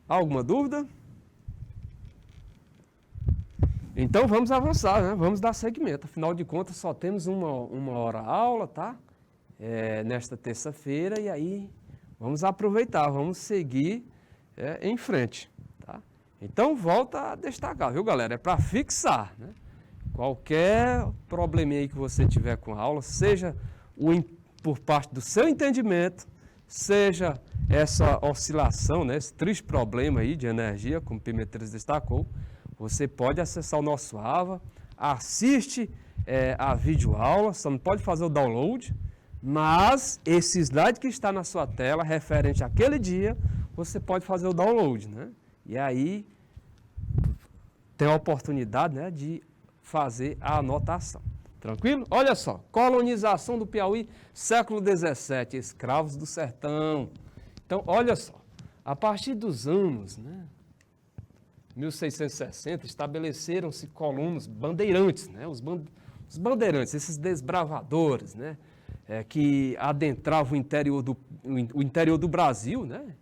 Alguma dúvida? Então vamos avançar, né? Vamos dar seguimento. Afinal de contas, só temos uma hora aula, tá? Nesta terça-feira, e aí vamos aproveitar, vamos seguir em frente, tá? Então volta a destacar, viu, galera? É para fixar, né? Qualquer probleminha aí que você tiver com a aula, seja por parte do seu entendimento, seja essa oscilação, né? Esse triste problema aí de energia, como o Pimenteiras destacou, você pode acessar o nosso AVA, assiste a videoaula, só não pode fazer o download, mas esse slide que está na sua tela, referente àquele dia, você pode fazer o download, né? E aí tem a oportunidade, né, de fazer a anotação. Tranquilo? Olha só, colonização do Piauí, século XVII, escravos do sertão. Então, olha só, a partir dos anos, né, 1660, estabeleceram-se colonos bandeirantes, né? Os bandeirantes, esses desbravadores, né? Que adentravam o interior do Brasil, né?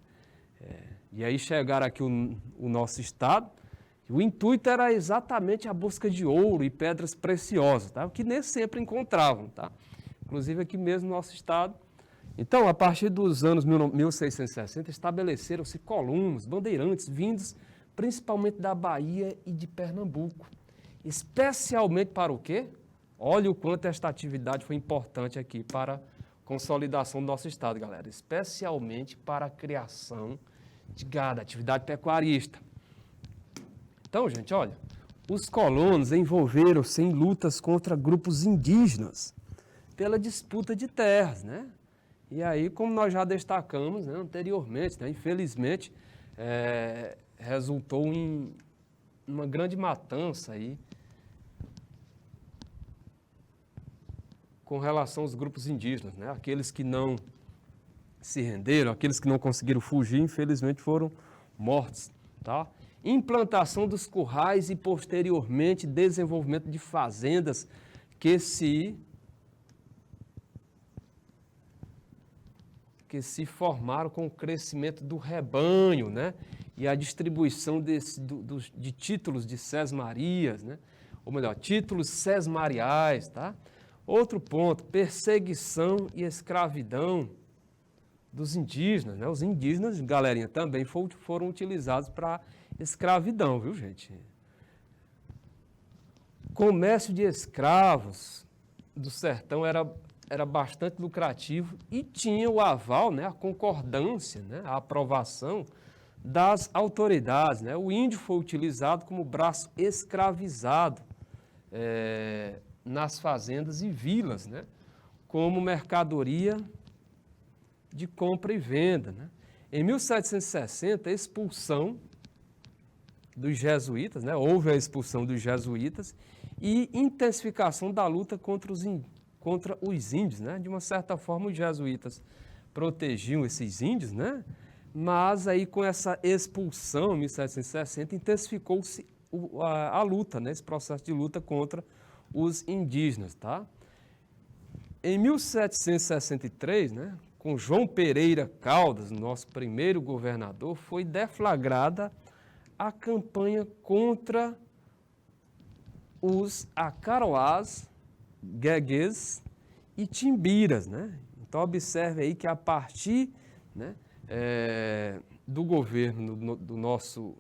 E aí chegaram aqui o nosso estado. O intuito era exatamente a busca de ouro e pedras preciosas, tá? Que nem sempre encontravam, tá? Inclusive aqui mesmo no nosso estado. Então, a partir dos anos 1660, estabeleceram-se colonos, bandeirantes, vindos principalmente da Bahia e de Pernambuco. Especialmente para o quê? Olha o quanto esta atividade foi importante aqui para a consolidação do nosso estado, galera. Especialmente para a criação de gado, atividade pecuarista. Então, gente, olha, os colonos envolveram-se em lutas contra grupos indígenas pela disputa de terras, né? E aí, como nós já destacamos, né, anteriormente, né, infelizmente, resultou em uma grande matança aí com relação aos grupos indígenas, né? Aqueles que não se renderam, aqueles que não conseguiram fugir, infelizmente foram mortos, tá? Implantação dos currais e posteriormente desenvolvimento de fazendas que se formaram com o crescimento do rebanho, né? E a distribuição de títulos de sesmarias, né? Ou melhor, títulos sesmariais, tá? Outro ponto, perseguição e escravidão dos indígenas, né? Os indígenas, galerinha, também foram utilizados para escravidão, viu, gente? comércio de escravos do sertão era bastante lucrativo e tinha o aval, né, a concordância, né, a aprovação das autoridades, né? O índio foi utilizado como braço escravizado nas fazendas e vilas, né, como mercadoria de compra e venda, né? Em 1760, a expulsão dos jesuítas, né? Houve a expulsão dos jesuítas e intensificação da luta contra os índios, né? De uma certa forma, os jesuítas protegiam esses índios, né? Mas aí com essa expulsão, em 1760, intensificou-se a luta, né? Esse processo de luta contra os indígenas, tá? Em 1763, né? Com João Pereira Caldas, nosso primeiro governador, foi deflagrada a campanha contra os acaroás, gueguês e timbiras, né? Então, observe aí que a partir, né, do governo do nosso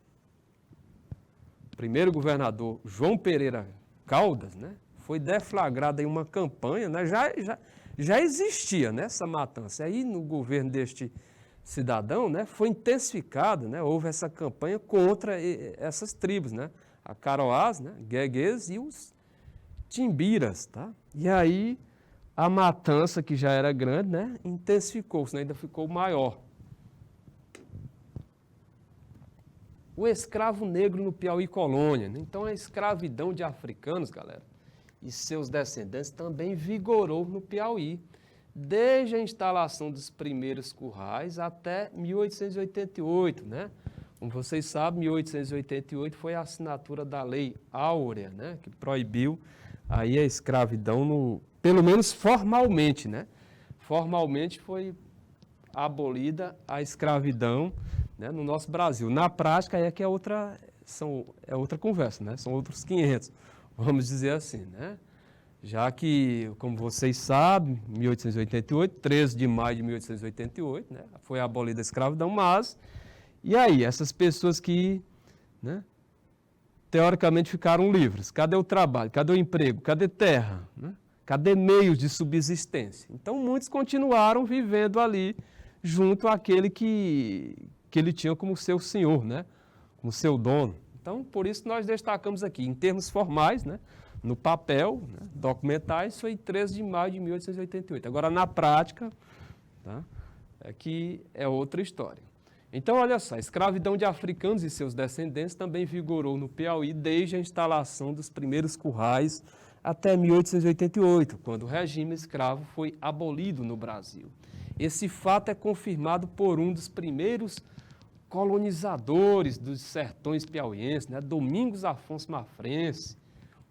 primeiro governador, João Pereira Caldas, né, foi deflagrada aí uma campanha, né, já existia, né, essa matança. Aí, no governo deste cidadão, né, foi intensificado, né, houve essa campanha contra essas tribos, né, acaroás, né, gueguês e os timbiras, tá? E aí a matança, que já era grande, né, intensificou-se, né, ainda ficou maior. O escravo negro no Piauí colônia, né? Então a escravidão de africanos, galera, e seus descendentes também vigorou no Piauí, desde a instalação dos primeiros currais até 1888, né? Como vocês sabem, 1888 foi a assinatura da Lei Áurea, né? Que proibiu aí a escravidão, pelo menos formalmente, né? Formalmente foi abolida a escravidão, né, no nosso Brasil. Na prática é que é outra conversa, né? São outros 500, vamos dizer assim, né? Já que, como vocês sabem, 1888, 13 de maio de 1888, né, foi abolida a escravidão, mas, e aí, essas pessoas que, né, teoricamente ficaram livres, cadê o trabalho, cadê o emprego, cadê terra, né? Cadê meios de subsistência? Então, muitos continuaram vivendo ali, junto àquele que ele tinha como seu senhor, né, como seu dono. Então, por isso nós destacamos aqui, em termos formais, né, no papel, né, documentais, foi 13 de maio de 1888. Agora, na prática, tá, é outra história. Então, olha só, a escravidão de africanos e seus descendentes também vigorou no Piauí desde a instalação dos primeiros currais até 1888, quando o regime escravo foi abolido no Brasil. Esse fato é confirmado por um dos primeiros colonizadores dos sertões piauienses, né, Domingos Afonso Mafrense,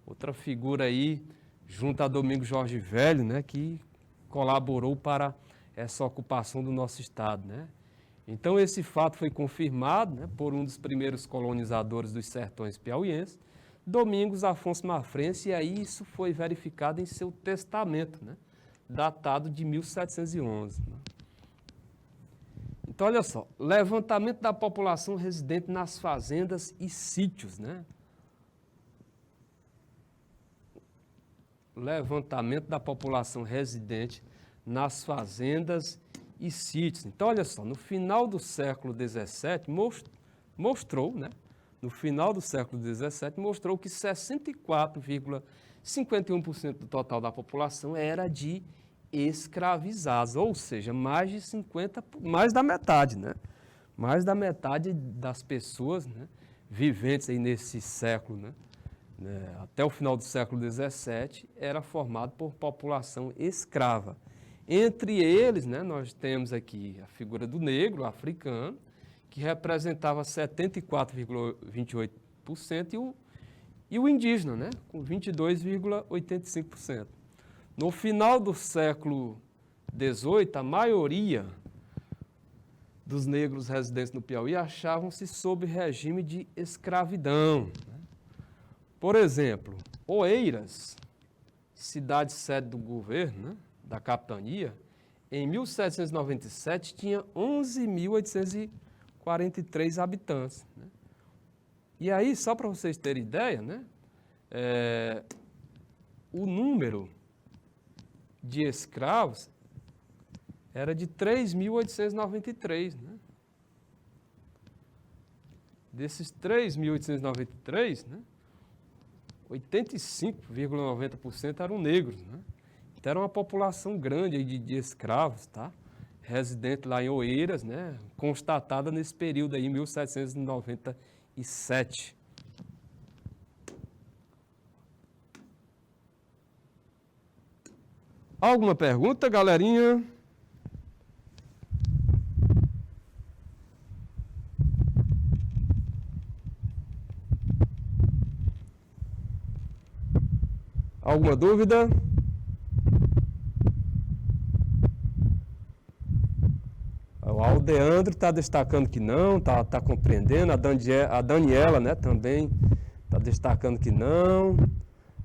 outra figura aí, junto a Domingos Jorge Velho, né, que colaborou para essa ocupação do nosso estado, né? Então, esse fato foi confirmado, né, por um dos primeiros colonizadores dos sertões piauienses, Domingos Afonso Mafrense, e aí isso foi verificado em seu testamento, né, datado de 1711. Né? Então, olha só, levantamento da população residente nas fazendas e sítios, né? Levantamento da população residente nas fazendas e sítios. Então, olha só, no final do século XVII, mostrou, né? No final do século XVII, mostrou que 64,51% do total da população era de escravizados, ou seja, mais da metade, né? Mais da metade das pessoas, né, viventes aí nesse século, né, até o final do século XVII, era formado por população escrava. Entre eles, né, nós temos aqui a figura do negro africano, que representava 74,28%, e o indígena, né, com 22,85%. No final do século XVIII, a maioria dos negros residentes no Piauí achavam-se sob regime de escravidão. Por exemplo, Oeiras, cidade sede do governo, né, da capitania, em 1797 tinha 11.843 habitantes. Né? E aí, só para vocês terem ideia, né, o número de escravos era de 3.893, né? Desses 3.893, né, 85,90% eram negros, né? Então era uma população grande aí de escravos, tá? Residente lá em Oeiras, né? Constatada nesse período aí, 1797. Alguma pergunta, galerinha? Alguma dúvida? O Aldeandro está destacando que não, tá compreendendo. A Daniela, né, também está destacando que não.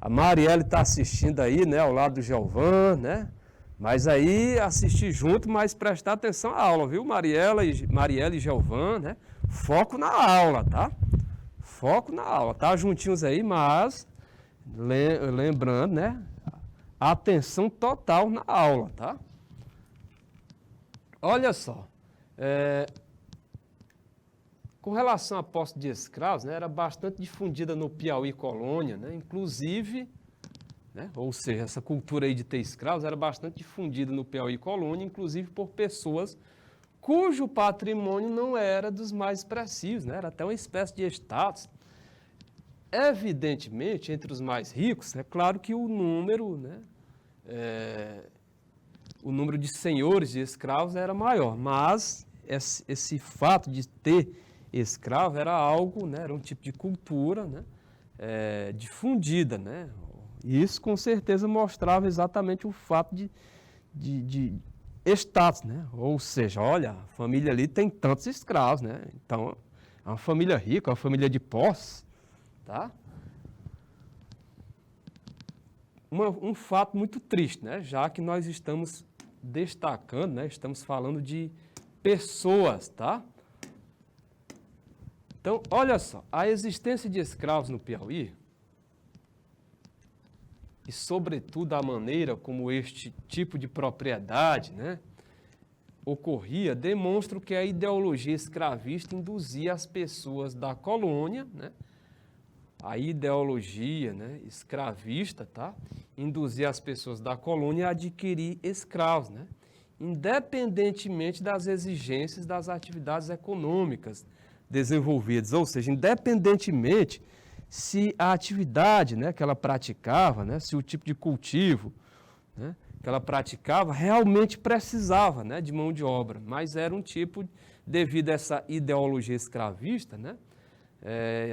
A Marielle está assistindo aí, né, ao lado do Gelvan, né? Mas aí assistir junto, mas prestar atenção à aula, viu, Marielle e Gelvan, né? Foco na aula, tá? Foco na aula, tá juntinhos aí, mas lembrando, né? Atenção total na aula, tá? Olha só, com relação à posse de escravos, né, era bastante difundida no Piauí colônia, né? Inclusive, né, ou seja, essa cultura aí de ter escravos era bastante difundida no Piauí colônia, inclusive por pessoas cujo patrimônio não era dos mais expressivos, né? Era até uma espécie de status. Evidentemente, entre os mais ricos, é claro que o número, né, o número de senhores de escravos era maior, mas esse fato de ter escravo era algo, né, era um tipo de cultura, né, difundida, né? E isso com certeza mostrava exatamente o fato de status, né? Ou seja, olha, a família ali tem tantos escravos, né? Então, é uma família rica, uma família de posse, tá? Um fato muito triste, né? Já que nós estamos destacando, né? Estamos falando de pessoas, tá? Então, olha só, a existência de escravos no Piauí, e sobretudo a maneira como este tipo de propriedade, né, ocorria, demonstra que a ideologia escravista induzia as pessoas da colônia, né, a ideologia, né, escravista, tá, induzia as pessoas da colônia a adquirir escravos, né, independentemente das exigências das atividades econômicas desenvolvidas, ou seja, independentemente se a atividade, né, que ela praticava, né, se o tipo de cultivo, né, que ela praticava realmente precisava, né, de mão de obra, mas era um tipo, devido a essa ideologia escravista, né,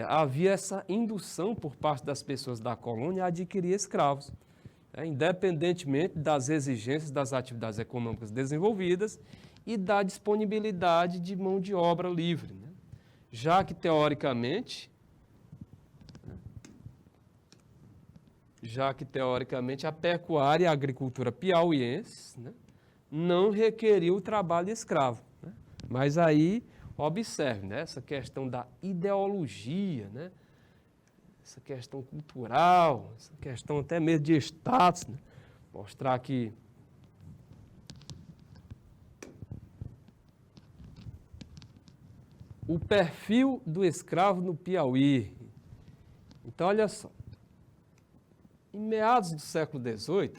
havia essa indução por parte das pessoas da colônia a adquirir escravos, né, independentemente das exigências das atividades econômicas desenvolvidas e da disponibilidade de mão de obra livre, né, já que teoricamente a pecuária e a agricultura piauiense, né, não requeriu o trabalho escravo, né? Mas aí, observe, né, essa questão da ideologia, né, essa questão cultural, essa questão até mesmo de status, né, mostrar que o perfil do escravo no Piauí. Então, olha só. Em meados do século XVIII,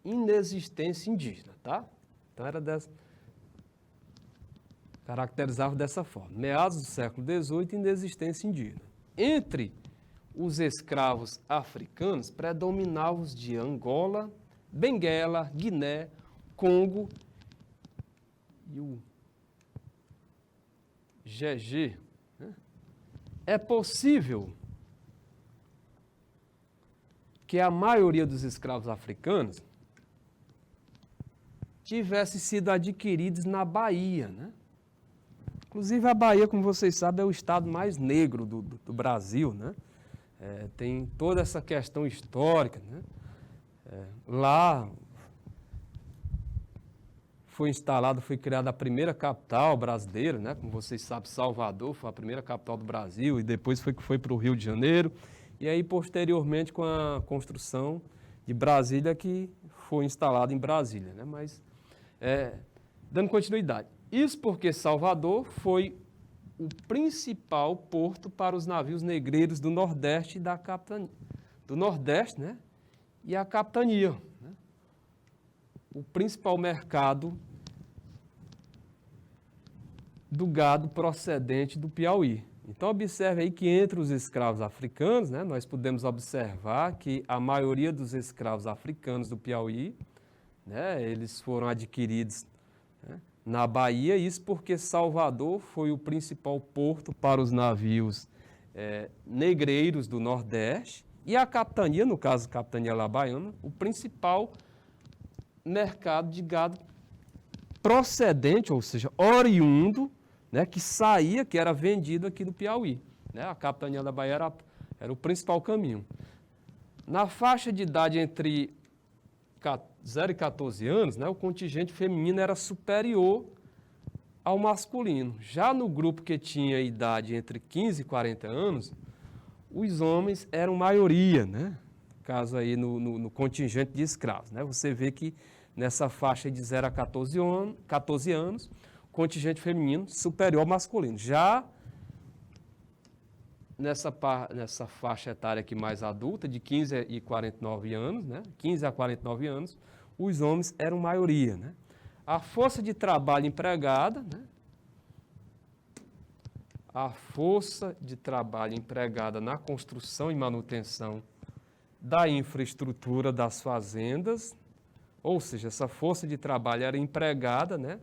inexistência indígena, tá? Então caracterizava dessa forma. Meados do século XVIII, inexistência indígena. Entre os escravos africanos, predominavam os de Angola, Benguela, Guiné, Congo e o GG. Né? É possível que a maioria dos escravos africanos tivesse sido adquiridos na Bahia, né? Inclusive a Bahia, como vocês sabem, é o estado mais negro do Brasil, né? Tem toda essa questão histórica, né? Lá foi criada a primeira capital brasileira, né? Como vocês sabem, Salvador foi a primeira capital do Brasil e depois foi para o Rio de Janeiro. e aí posteriormente com a construção de Brasília, que foi instalado em Brasília, né? Mas, dando continuidade, isso porque Salvador foi o principal porto para os navios negreiros do Nordeste e da capitania, do Nordeste, né? E a capitania, né? O principal mercado do gado procedente do Piauí. Então, observe aí que entre os escravos africanos, né, nós podemos observar que a maioria dos escravos africanos do Piauí, né, eles foram adquiridos, né, na Bahia, isso porque Salvador foi o principal porto para os navios negreiros do Nordeste e a capitania, no caso a capitania labaiana, o principal mercado de gado procedente, ou seja, oriundo, né, que saía, que era vendido aqui no Piauí. Né? A capitania da Bahia era o principal caminho. Na faixa de idade entre 0 e 14 anos, né, o contingente feminino era superior ao masculino. Já no grupo que tinha idade entre 15 e 40 anos, os homens eram maioria, né? Caso aí no contingente de escravos. Né? Você vê que nessa faixa de 0 a 14 anos, contingente feminino superior ao masculino. Já nessa faixa etária aqui mais adulta, de 15 e 49 anos, né? 15 a 49 anos, os homens eram maioria. Né? A força de trabalho empregada, né? A força de trabalho empregada na construção e manutenção da infraestrutura das fazendas, ou seja, essa força de trabalho era empregada, né?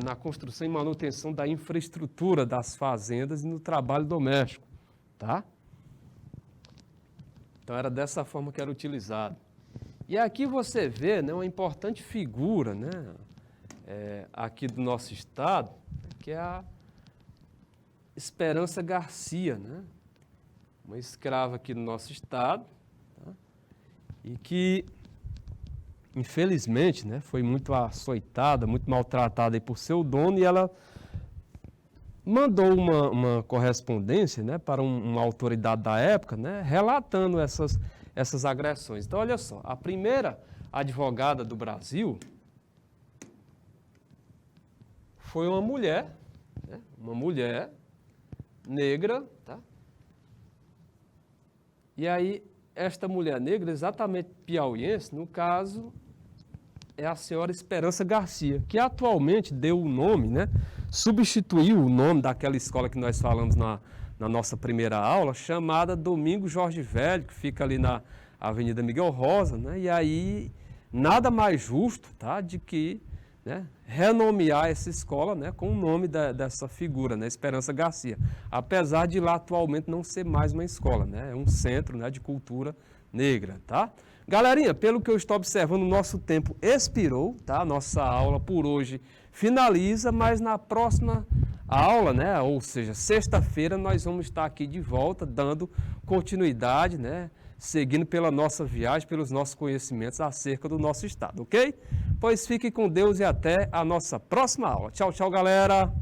Na construção e manutenção da infraestrutura das fazendas e no trabalho doméstico, tá? Então, era dessa forma que era utilizado. E aqui você vê, né, uma importante figura, né, aqui do nosso estado, que é a Esperança Garcia, né? Uma escrava aqui do nosso estado, tá? E que, infelizmente, né, foi muito açoitada, muito maltratada aí por seu dono, e ela mandou uma correspondência, né, para uma autoridade da época, né, relatando essas agressões. Então, olha só, a primeira advogada do Brasil foi uma mulher, né, uma mulher negra, tá? E aí, esta mulher negra, exatamente piauiense, no caso, é a senhora Esperança Garcia, que atualmente deu o nome, né, substituiu o nome daquela escola que nós falamos na nossa primeira aula, chamada Domingos Jorge Velho, que fica ali na Avenida Miguel Rosa, né, e aí nada mais justo, tá, de que, né, renomear essa escola, né, com o nome dessa figura, né, Esperança Garcia, apesar de lá atualmente não ser mais uma escola, né, é um centro, né, de cultura negra, tá? Galerinha, pelo que eu estou observando, o nosso tempo expirou, tá? Nossa aula por hoje finaliza, mas na próxima aula, né, ou seja, sexta-feira, nós vamos estar aqui de volta, dando continuidade, né, seguindo pela nossa viagem, pelos nossos conhecimentos acerca do nosso estado, ok? Pois fique com Deus e até a nossa próxima aula. Tchau, tchau, galera!